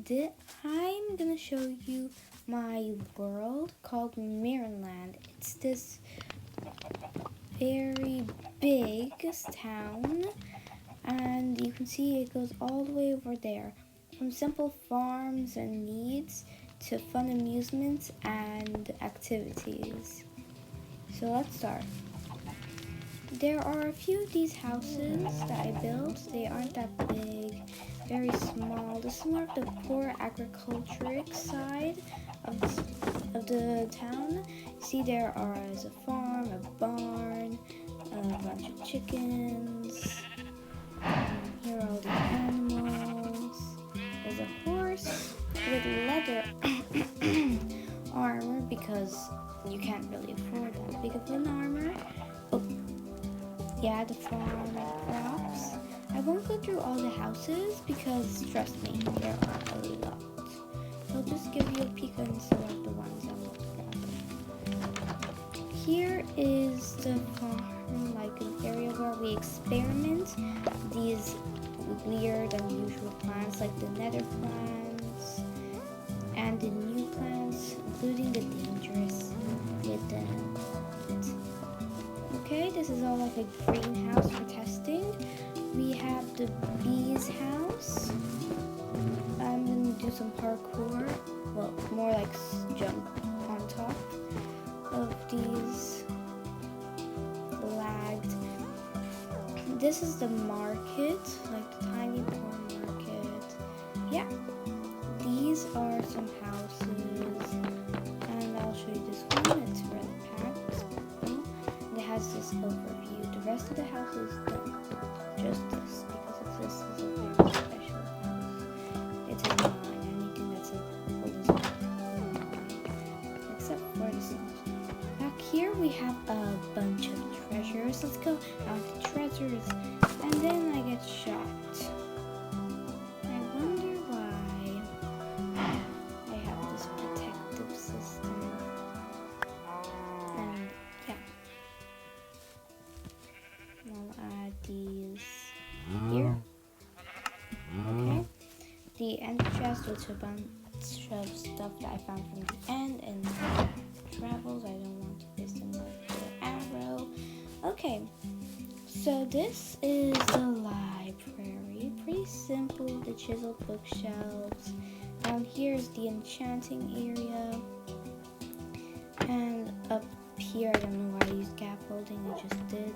I'm gonna show you my world called Mirin. It's this very big town, and you can see it goes all the way over there, from simple farms and needs to fun amusements and activities. So let's start. There are a few of these houses that I built. They aren't that big, very small. This is more of the poor agriculturic side of the town. See, there is a farm, a barn, a bunch of chickens. Here are all the animals. There's a horse with leather armor because you can't really afford that big of an armor. Oh, yeah, the farm crops. I won't go through all the houses because, trust me, there are a lot. I'll just give you a peek on some of the ones I'm looking at. Here is the farm, like an area where we experiment these weird, unusual plants, like the nether plants and the new plants, including the dangerous with the Okay, this is all like a greenhouse for testing. We have the bee's house. I'm gonna do some parkour. Well, more like jump on top of these lagged. This is the market, like the tiny poor market. Yeah, these are some houses, and I'll show you this one. It's really packed. It has this overview. The rest of the houses don't. Just this, because this is a very special house. It is mine. Anything that's old is mine, except for the stones. Back here we have a bunch of treasures. Let's go out to treasures, and then I get shot. I wonder why I have this protective system. And yeah, I'll add these here. Okay. The end chest with a bunch of stuff that I found from the end and travels. I don't want to waste another arrow. Okay. So this is the library. Pretty simple. The chiseled bookshelves. Down here is the enchanting area. And up here, I don't know why I used scaffolding. I just did.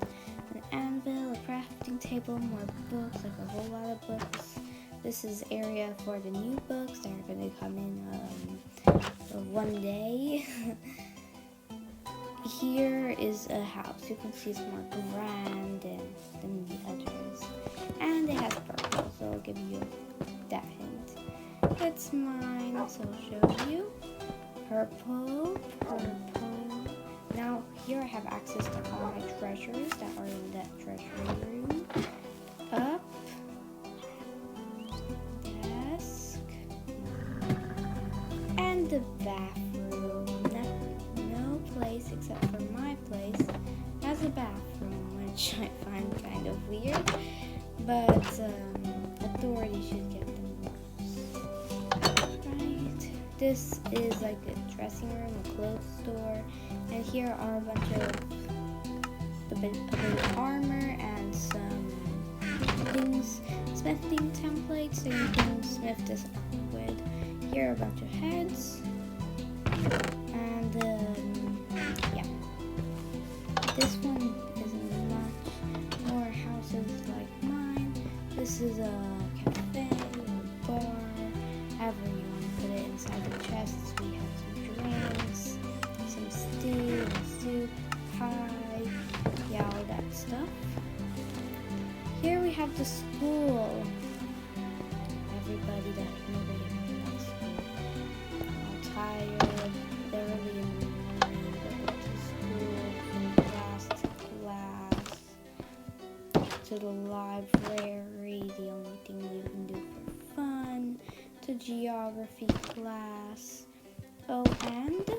An anvil, a crafting table, more books, like a whole lot of books. This is area for the new books that are going to come in one day. Here is a house. You can see it's more grand than the others. And it has purple, so I'll give you that hint. It's mine, so I'll show you. Purple. Now, here I have access to all my treasures that are in that treasury room. Up. Desk. And the bathroom. No place except for my place has a bathroom, which I find kind of weird. But authorities should get them most. Right. This is like a dressing room, a clothes store. And here are a bunch of a bit of armor and some things, smithing templates that you can smith this up with. Here are a bunch of heads. And yeah. This one isn't much more houses like mine. This is a cafe or a bar, however you want to put it. Inside the chests we have some drinks, some stew, soup, pie, yeah, all that stuff. Here we have the school. Nobody went to school. I'm tired, early in the morning, going to school, from class to class, to the library, the only thing you can do for fun, to geography class. Oh, and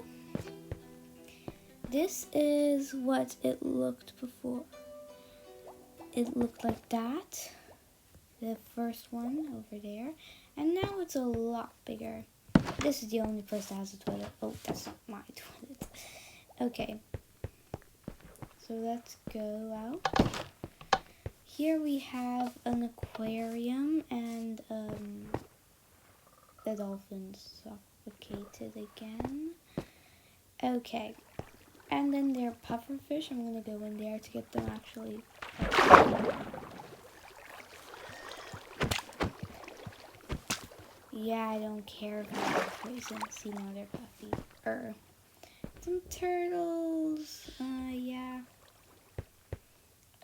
this is what it looked before. It looked like that, the first one over there, And now it's a lot bigger. This is the only place that has a toilet. Oh, that's not my toilet. Okay. So let's go out. Here we have an aquarium and the dolphins suffocated again. Okay. And then there are pufferfish. I'm gonna go in there to get them actually. Yeah, I don't care if they're poison. See, now they're puffy. Some turtles. Yeah.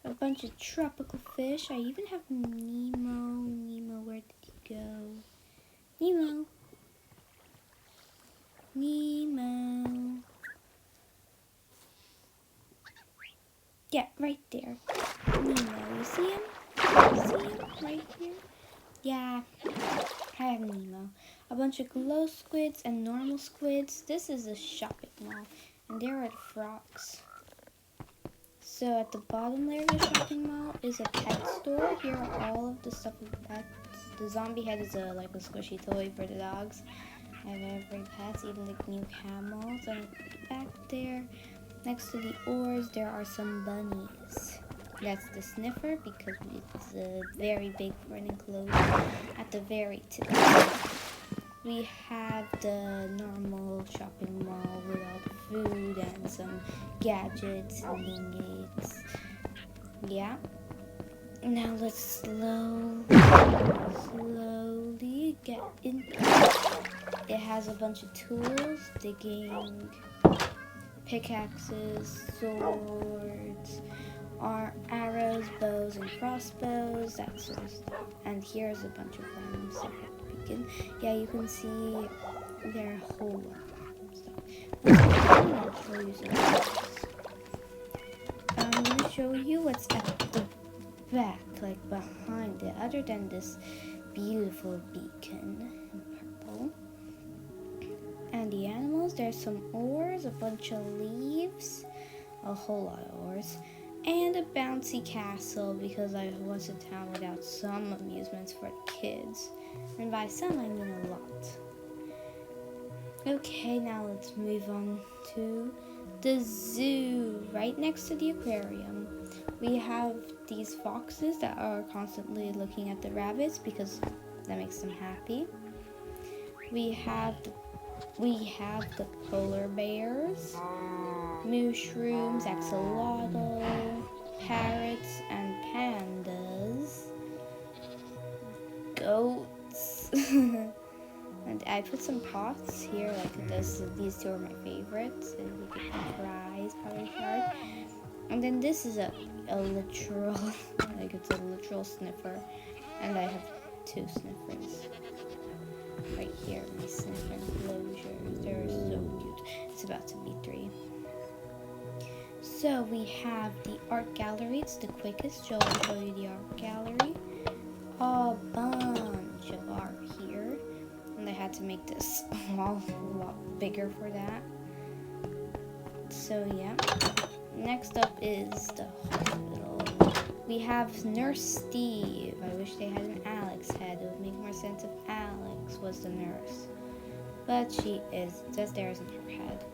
A bunch of tropical fish. I even have Nemo. Nemo, where did he go? Nemo. Nemo. Yeah, right there. Nemo. You see him? You see him right here? Yeah. I have Nemo. A bunch of glow squids and normal squids. This is a shopping mall. And there are frogs. So at the bottom layer of the shopping mall is a pet store. Here are all of the stuff with pets. The zombie head is like a squishy toy for the dogs. I have every pet, even the new camels. And back there, next to the oars, there are some bunnies. That's the sniffer because it's very big for an enclosure. At the very tip, we have the normal shopping mall with all the food and some gadgets and ingots. Yeah. Now let's slowly get in. It has a bunch of tools, digging, pickaxes, swords, arrows, bows, and crossbows, that sort of stuff. And here's a bunch of random stuff at the beginning. Yeah, you can see there are a whole lot of stuff. I'll show you some of this. I'm going to show you what's at the back, like behind it, other than this beautiful beacon in purple. And the animals, there's some oars, a bunch of leaves, a whole lot of oars, and a bouncy castle because I was a town without some amusements for the kids. And by some, I mean a lot. Okay, now let's move on to the zoo. Right next to the aquarium, we have these foxes that are constantly looking at the rabbits because that makes them happy. We have the polar bears, mushrooms, axolotl, parrots, and pandas, goats. And I put some pots here, like this. These two are my favorites, and you get the prize, probably card. And then this is a literal, like it's a literal sniffer, and I have two sniffers. Right here, my sniffer enclosures. They're so cute. It's about to be 3. So we have the art gallery. It's the quickest. Joel will show you the art gallery. A bunch of art here. And I had to make this wall a lot bigger for that. So yeah. Next up is the hospital. We have Nurse Steve. I wish they had an Alex head. It would make more sense if Alex was the nurse. But she is, just there isn't her head.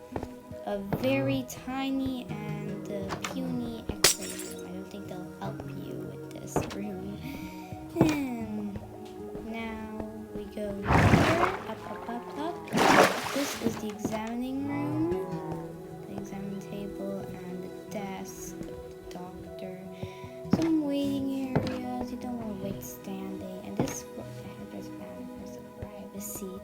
A very tiny and puny X-ray room. I don't think they'll help you with this room. And now we go here, up. This is the examining room. The examining table and the desk of the doctor. Some waiting areas. You don't want to wait standing. And this is bad for some privacy.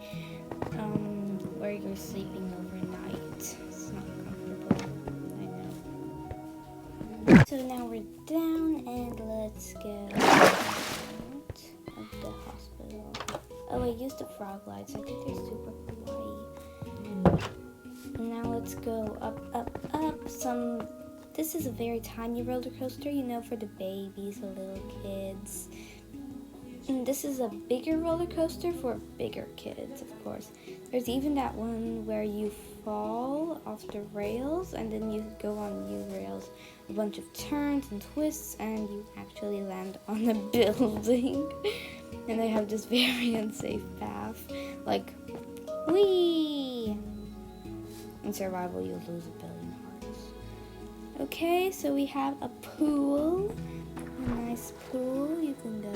Where you're sleeping overnight. It's not comfortable. I know. So now we're down and let's go out of the hospital. Oh, I used the frog lights. I think they're super kawaii. Now let's go up. This is a very tiny roller coaster, for the babies, the little kids. And this is a bigger roller coaster for bigger kids, of course. There's even that one where you fall off the rails and then you go on new rails. A bunch of turns and twists and you actually land on a building. And they have this very unsafe path. Like, whee! In survival, you'll lose 1 billion hearts. Okay, so we have a pool. A nice pool. You can go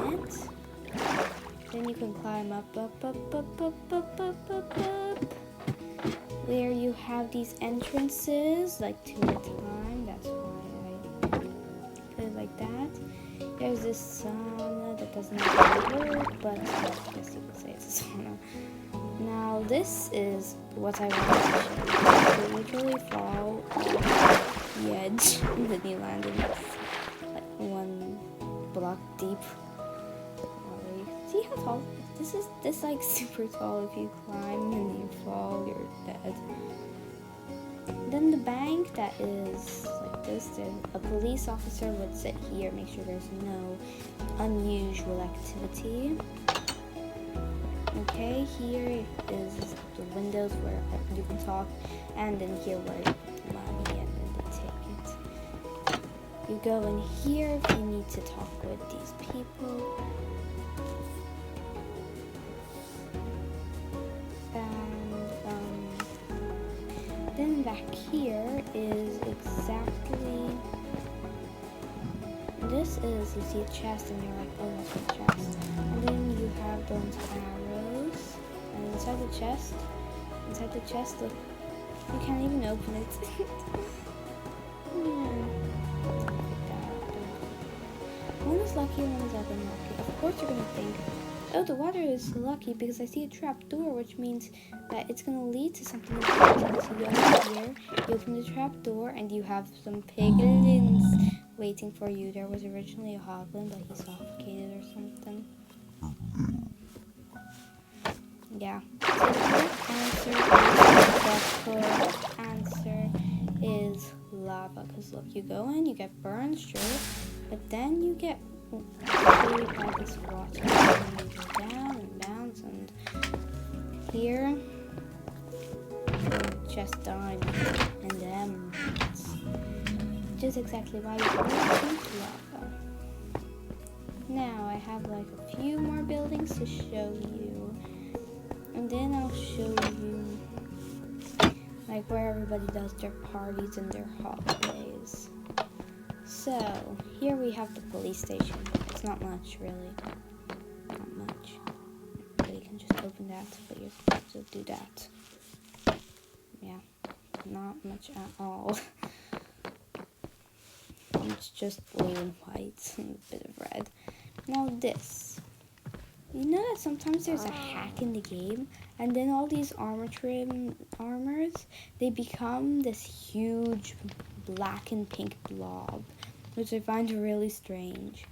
in it. Then you can climb up, where you have these entrances, like 2 at a time. That's why I put it like that. There's this sauna that doesn't actually work, but I guess you could say it's a sauna. Now this is what I wanted to show you. You literally fall off the edge and then you land in like 1 block deep. See how tall? This like super tall. If you climb and you fall, you're dead. Then the bank that is like this, a police officer would sit here, make sure there's no unusual activity. Okay, here is the windows where you can talk, and then here where you put money and then the ticket. You go in here if you need to talk with these people. Then back here is exactly, this is, you see a chest and you're like, oh, that's a chest. And then you have those arrows, and inside the chest, look, you can't even open it. One is lucky, one is unlucky. Of course you're gonna think, oh, the water is lucky because I see a trap door, which means that it's going to lead to something important. So you go here, you open the trap door, and you have some piglins waiting for you. There was originally a hoglin, but he suffocated or something. Yeah. So the correct answer is lava. Because look, you go in, you get burned, sure, but then you get food by this water. And you go down and bounce, and here, just diamond and emeralds. Which is exactly why you choose lava. Now I have like a few more buildings to show you, and then I'll show you like where everybody does their parties and their holidays. So here we have the police station. It's not much really, not much. But you can just open that, but you're supposed to do that. Yeah, not much at all. It's just blue and white and a bit of red. Now this. You know that sometimes there's a hack in the game, and then all these armors, they become this huge black and pink blob, which I find really strange.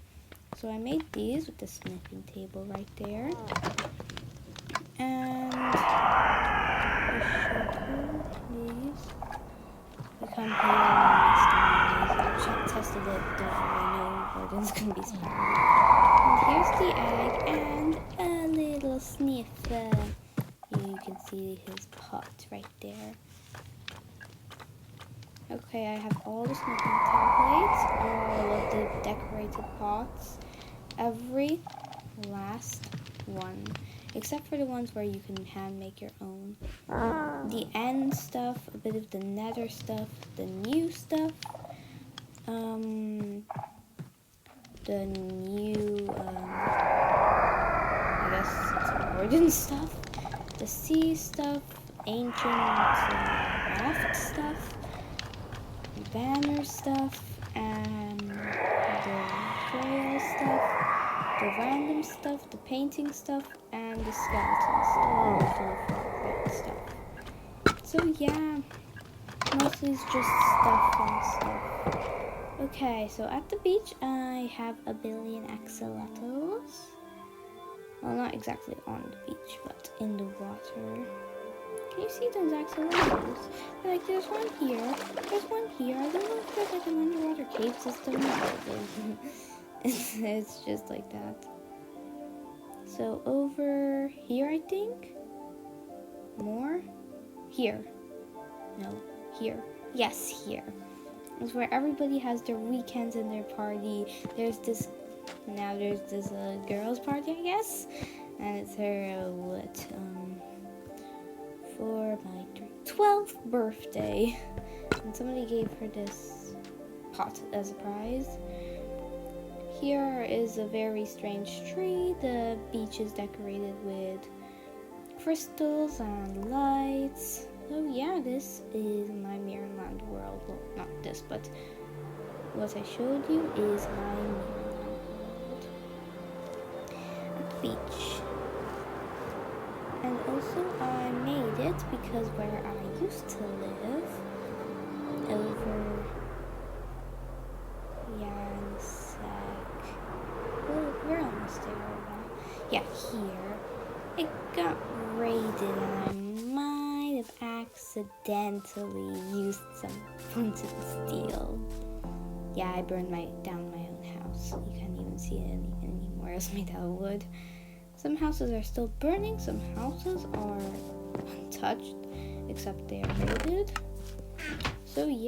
So I made these with the smithing table right there. And these. You come here and I tested it, don't really know where this is going to be spawned. And here's the egg and a little sniffer. You can see his pot right there. Okay, I have all the sniffing templates, all of the decorated pots, every last one, except for the ones where you can hand make your own. The end stuff, a bit of the nether stuff, the new stuff, the new, I guess it's warden stuff, the sea stuff, ancient raft stuff, banner stuff, and the trail stuff, the random stuff, the painting stuff, and the skeleton stuff. So yeah, mostly it's just stuff and stuff. Okay, so at the beach I have 1 billion axolotls. Well, not exactly on the beach, but in the water. Can you see those axolotls? Like, there's one here, there's one here. I don't know if there's like an underwater cave system. It's just like that. So over here, I think? More? Here. No, here. Yes, here. It's where everybody has their weekends and their party. There's this girls' party, I guess. And it's her, for my 12th birthday. And somebody gave her this pot as a prize. Here is a very strange tree. The beach is decorated with crystals and lights. Oh yeah, this is my Mirin world. Well, not this, but what I showed you is my Mirin world. At the beach. And also I made it because where I used to live, over, yeah, in a sec. Well, we're almost there right now. Yeah, here. It got raided and I might have accidentally used some haunted steel. Yeah, I burned down my own house. You can't even see it anymore. It's made out of wood. Some houses are still burning, some houses are untouched, except they are raided. So yeah.